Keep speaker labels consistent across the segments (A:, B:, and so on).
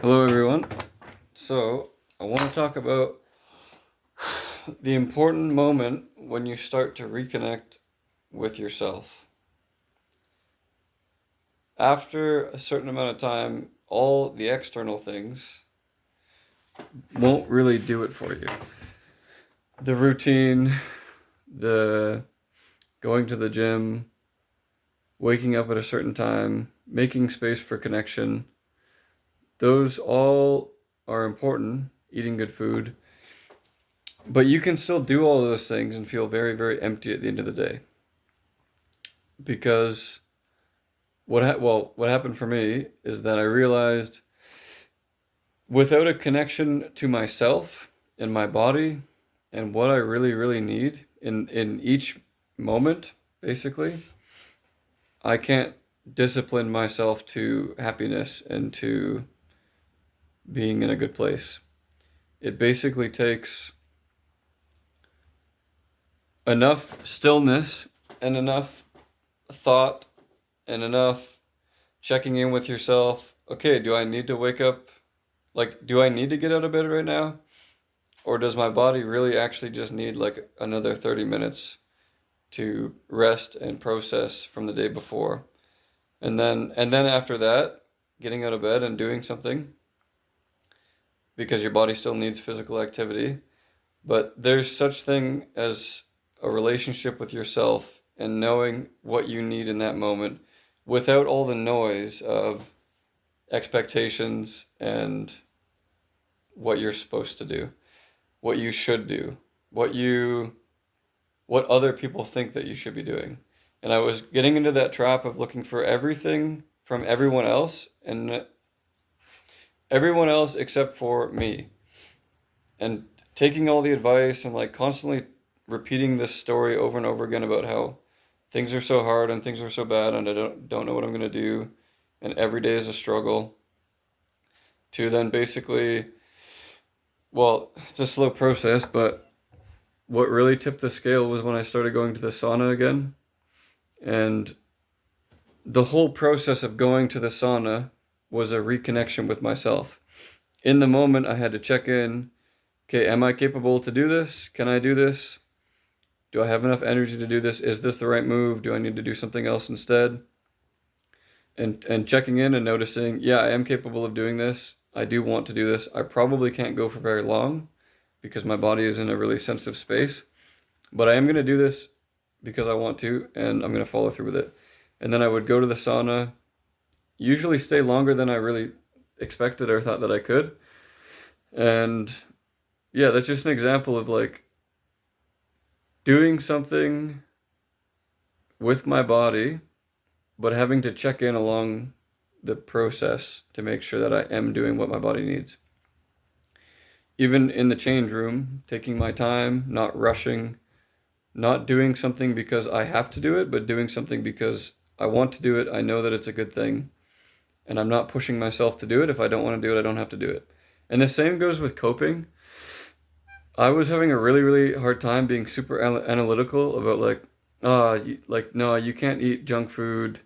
A: Hello, everyone. So, I want to talk about the important moment when you start to reconnect with yourself. After a certain amount of time, all the external things won't really do it for you. The routine, the going to the gym, waking up at a certain time, making space for connection, those all are important, eating good food. But you can still do all those things and feel very, very empty at the end of the day. Because what happened for me is that I realized without a connection to myself and my body and what I really, really need in each moment, basically, I can't discipline myself to happiness and to being in a good place. It basically takes enough stillness and enough thought and enough checking in with yourself. Okay, do I need to wake up? Like, do I need to get out of bed right now? Or does my body really actually just need like another 30 minutes to rest and process from the day before? And then after that, getting out of bed and doing something because your body still needs physical activity. But there's such thing as a relationship with yourself and knowing what you need in that moment without all the noise of expectations and what you're supposed to do, what you should do, what other people think that you should be doing. And I was getting into that trap of looking for everything from everyone else and everyone else except for me. And taking all the advice and like constantly repeating this story over and over again about how things are so hard and things are so bad and I don't know what I'm going to do and every day is a struggle to then basically, well, it's a slow process, but what really tipped the scale was when I started going to the sauna again. And the whole process of going to the sauna was a reconnection with myself. In the moment, I had to check in. Okay, am I capable to do this? Can I do this? Do I have enough energy to do this? Is this the right move? Do I need to do something else instead? And checking in and noticing, yeah, I am capable of doing this. I do want to do this. I probably can't go for very long because my body is in a really sensitive space, but I am going to do this because I want to, and I'm going to follow through with it. And then I would go to the sauna, usually stay longer than I really expected or thought that I could. And yeah, that's just an example of like doing something with my body, but having to check in along the process to make sure that I am doing what my body needs. Even in the change room, taking my time, not rushing, not doing something because I have to do it, but doing something because I want to do it. I know that it's a good thing, and I'm not pushing myself to do it. If I don't want to do it, I don't have to do it. And the same goes with coping. I was having a really, really hard time being super analytical about like, like, no, you can't eat junk food.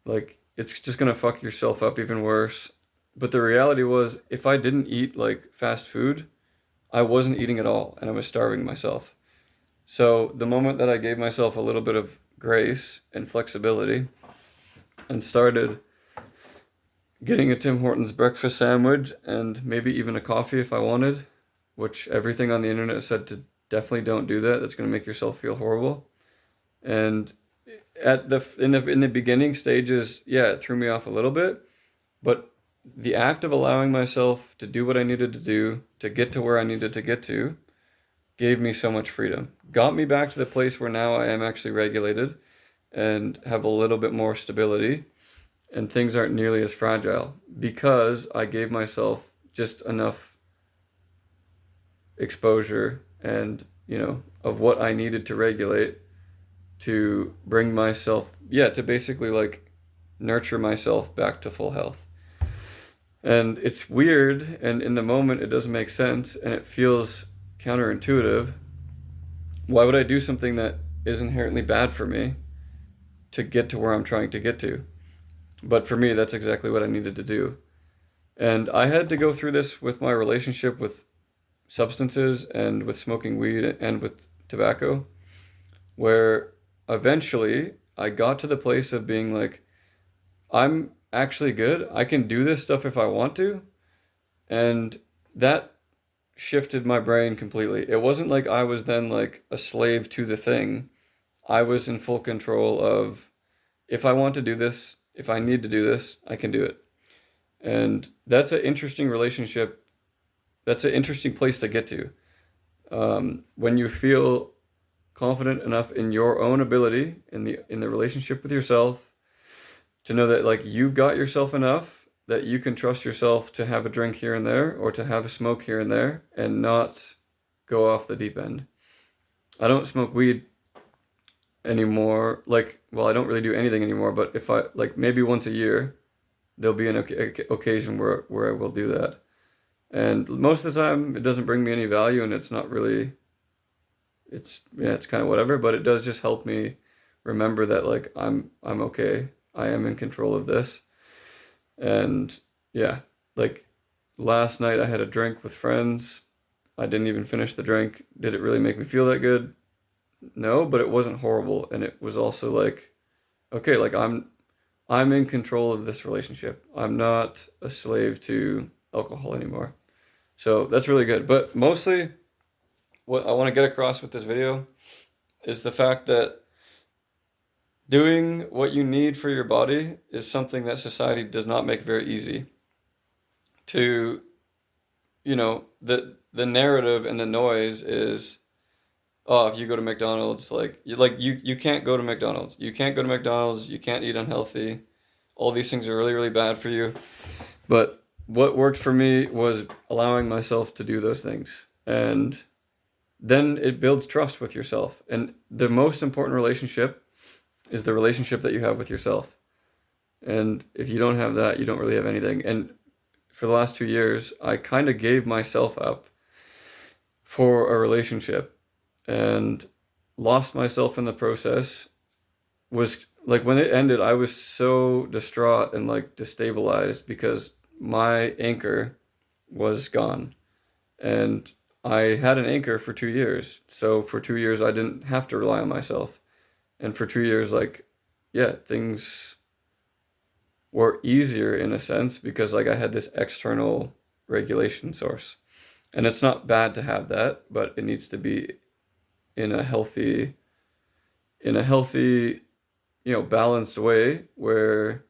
A: Like, it's just gonna fuck yourself up even worse. But the reality was, if I didn't eat like fast food, I wasn't eating at all, and I was starving myself. So the moment that I gave myself a little bit of grace and flexibility and started getting a Tim Hortons breakfast sandwich and maybe even a coffee if I wanted, which everything on the internet said to definitely don't do that. That's going to make yourself feel horrible. And in the beginning stages, yeah, it threw me off a little bit, but the act of allowing myself to do what I needed to do to get to where I needed to get to gave me so much freedom. Got me back to the place where now I am actually regulated and have a little bit more stability and things aren't nearly as fragile because I gave myself just enough exposure and, of what I needed to regulate to bring myself, to basically like nurture myself back to full health. And it's weird, and in the moment it doesn't make sense and it feels counterintuitive. Why would I do something that is inherently bad for me to get to where I'm trying to get to? But for me, that's exactly what I needed to do. And I had to go through this with my relationship with substances and with smoking weed and with tobacco, where eventually I got to the place of being like, I'm actually good. I can do this stuff if I want to. And that shifted my brain completely. It wasn't like I was then like a slave to the thing. I was in full control of, if I want to do this, if I need to do this, I can do it. And that's an interesting relationship. That's an interesting place to get to. When you feel confident enough in your own ability in the relationship with yourself to know that like you've got yourself enough that you can trust yourself to have a drink here and there or to have a smoke here and there and not go off the deep end. I don't smoke weed anymore. Like, well, I don't really do anything anymore, but if I like maybe once a year, there'll be an occasion where I will do that. And most of the time it doesn't bring me any value and it's not really it's kind of whatever, but it does just help me remember that like I'm okay. I am in control of this. And yeah, like last night I had a drink with friends. I didn't even finish the drink. Did it really make me feel that good? No, but it wasn't horrible and it was also like okay, like I'm in control of this relationship. I'm not a slave to alcohol anymore. So that's really good. But mostly what I want to get across with this video is the fact that doing what you need for your body is something that society does not make very easy. To, the narrative and the noise is, oh, if you go to McDonald's, you can't go to McDonald's. You can't go to McDonald's, you can't eat unhealthy. All these things are really, really bad for you. But what worked for me was allowing myself to do those things. And then it builds trust with yourself. And the most important relationship is the relationship that you have with yourself. And if you don't have that, you don't really have anything. And for the last 2 years, I kind of gave myself up for a relationship and lost myself in the process. Was like when it ended, I was so distraught and like destabilized because my anchor was gone. And I had an anchor for 2 years. So for 2 years, I didn't have to rely on myself. And for 2 years, like, yeah, things were easier in a sense because like I had this external regulation source. And it's not bad to have that, but it needs to be in a healthy, balanced way where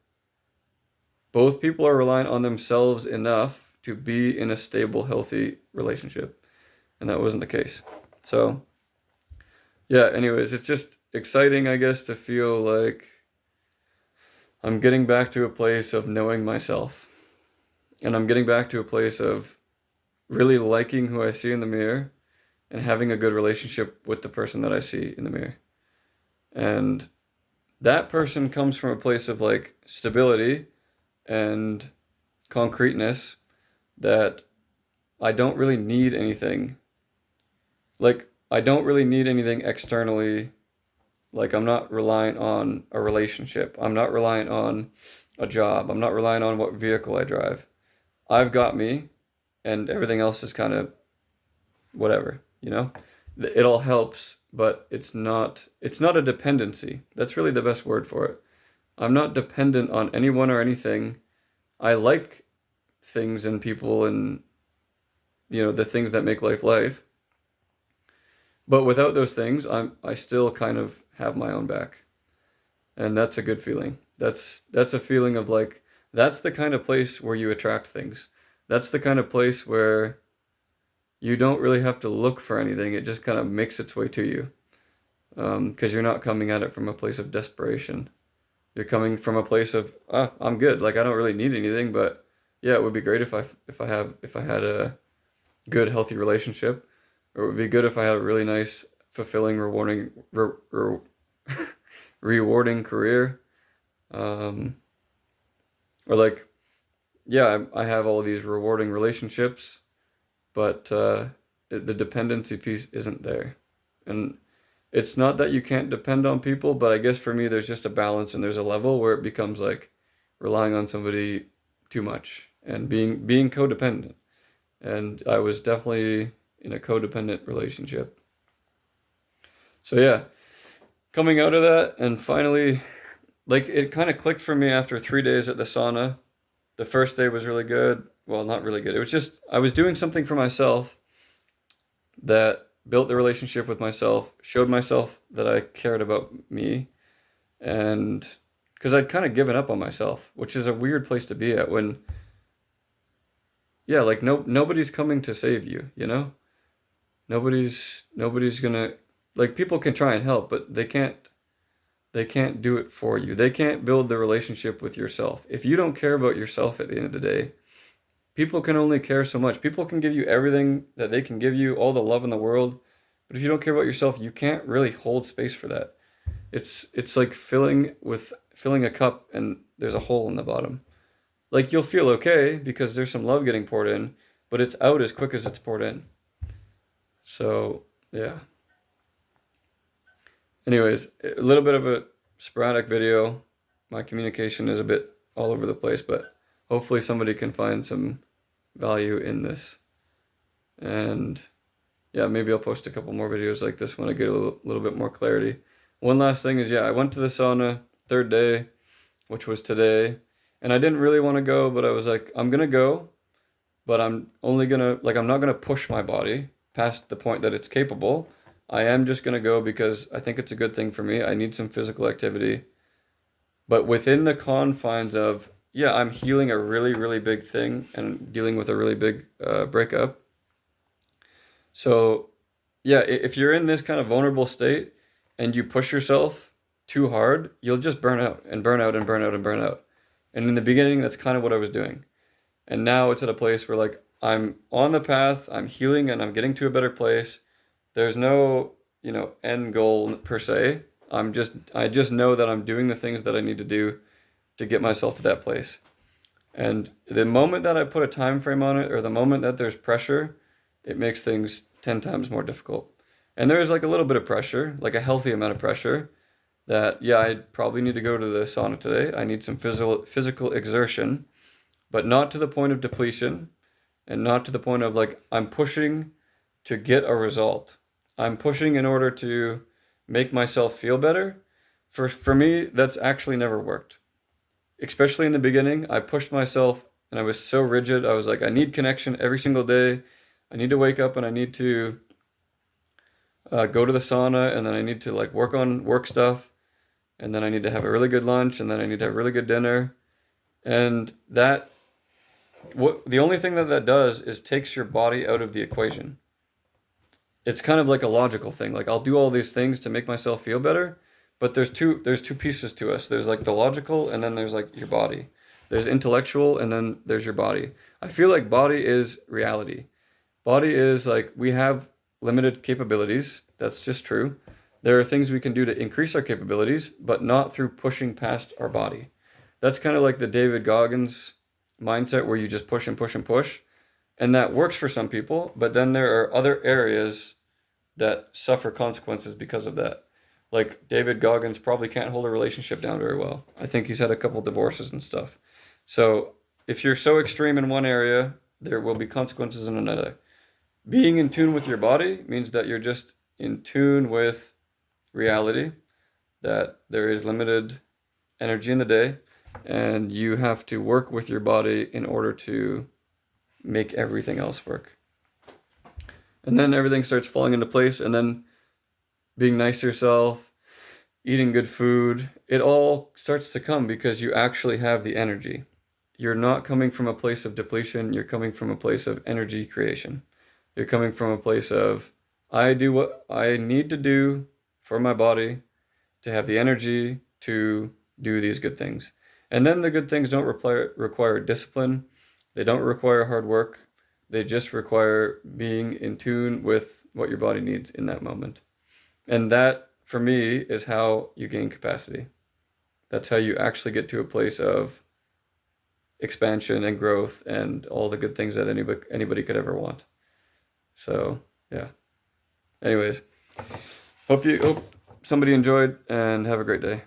A: both people are reliant on themselves enough to be in a stable, healthy relationship. And that wasn't the case. So, yeah, anyways, it's just exciting, I guess, to feel like I'm getting back to a place of knowing myself. And I'm getting back to a place of really liking who I see in the mirror and having a good relationship with the person that I see in the mirror. And that person comes from a place of like stability and concreteness that I don't really need anything. Like, I don't really need anything externally. Like, I'm not reliant on a relationship. I'm not reliant on a job. I'm not reliant on what vehicle I drive. I've got me, and everything else is kind of whatever, you know? It all helps, but it's not a dependency. That's really the best word for it. I'm not dependent on anyone or anything. I like things and people and, the things that make life life. But without those things, I still kind of have my own back. And that's a good feeling. That's a feeling of like, that's the kind of place where you attract things. That's the kind of place where you don't really have to look for anything. It just kind of makes its way to you. Because you're not coming at it from a place of desperation. You're coming from a place of, I'm good. Like I don't really need anything, but yeah, it would be great if I had a good, healthy relationship. Or it would be good if I had a really nice, fulfilling, rewarding career. Or like, yeah, I have all these rewarding relationships, but the dependency piece isn't there. And it's not that you can't depend on people, but I guess for me, there's just a balance and there's a level where it becomes like relying on somebody too much. and being codependent. And I was definitely in a codependent relationship. So yeah, coming out of that and finally, like, it kind of clicked for me after 3 days at the sauna. The first day was really good. Well, not really good. It was just I was doing something for myself that built the relationship with myself, showed myself that I cared about me, and because I'd kind of given up on myself, which is a weird place to be at when, yeah, like nobody's coming to save you, you know? Nobody's gonna, like, people can try and help, but they can't do it for you. They can't build the relationship with yourself. If you don't care about yourself at the end of the day, people can only care so much. People can give you everything that they can give you, all the love in the world, but if you don't care about yourself, you can't really hold space for that. It's like filling a cup and there's a hole in the bottom. Like, you'll feel okay because there's some love getting poured in, but it's out as quick as it's poured in. So, yeah. Anyways, a little bit of a sporadic video. My communication is a bit all over the place, but hopefully somebody can find some value in this. And yeah, maybe I'll post a couple more videos like this when I get a little bit more clarity. One last thing is, yeah, I went to the sauna third day, which was today, and I didn't really want to go, but I was like, I'm gonna go, but I'm only gonna, like, I'm not gonna push my body past the point that it's capable. I am just gonna go because I think it's a good thing for me. I need some physical activity, but within the confines of, yeah, I'm healing a really, really big thing and dealing with a really big breakup. So yeah, if you're in this kind of vulnerable state and you push yourself too hard, you'll just burn out and burn out and burn out and burn out. And in the beginning, that's kind of what I was doing. And now it's at a place where, like, I'm on the path, I'm healing, and I'm getting to a better place. There's no, end goal per se. I just know that I'm doing the things that I need to do to get myself to that place. And the moment that I put a time frame on it, or the moment that there's pressure, it makes things 10 times more difficult. And there's, like, a little bit of pressure, like a healthy amount of pressure that, yeah, I probably need to go to the sauna today. I need some physical exertion, but not to the point of depletion and not to the point of, like, I'm pushing to get a result. I'm pushing in order to make myself feel better. For me, that's actually never worked. Especially in the beginning, I pushed myself and I was so rigid. I was like, I need connection every single day. I need to wake up and I need to go to the sauna, and then I need to, like, work on work stuff, and then I need to have a really good lunch, and then I need to have a really good dinner. And the only thing that does is takes your body out of the equation. It's kind of like a logical thing. Like, I'll do all these things to make myself feel better, but there's two pieces to us. There's, like, the logical, and then there's, like, your body. There's intellectual, and then there's your body. I feel like body is reality. Body is, like, we have limited capabilities. That's just true. There are things we can do to increase our capabilities, but not through pushing past our body. That's kind of like the David Goggins mindset, where you just push and push and push. And that works for some people, but then there are other areas that suffer consequences because of that. Like, David Goggins probably can't hold a relationship down very well. I think he's had a couple divorces and stuff. So if you're so extreme in one area, there will be consequences in another. Being in tune with your body means that you're just in tune with reality, that there is limited energy in the day, and you have to work with your body in order to make everything else work. And then everything starts falling into place, and then being nice to yourself, eating good food, it all starts to come because you actually have the energy. You're not coming from a place of depletion, you're coming from a place of energy creation. You're coming from a place of, I do what I need to do for my body to have the energy to do these good things. And then the good things don't require discipline. They don't require hard work. They just require being in tune with what your body needs in that moment. And that, for me, is how you gain capacity. That's how you actually get to a place of expansion and growth and all the good things that anybody could ever want. So, yeah. Anyways, hope somebody enjoyed, and have a great day.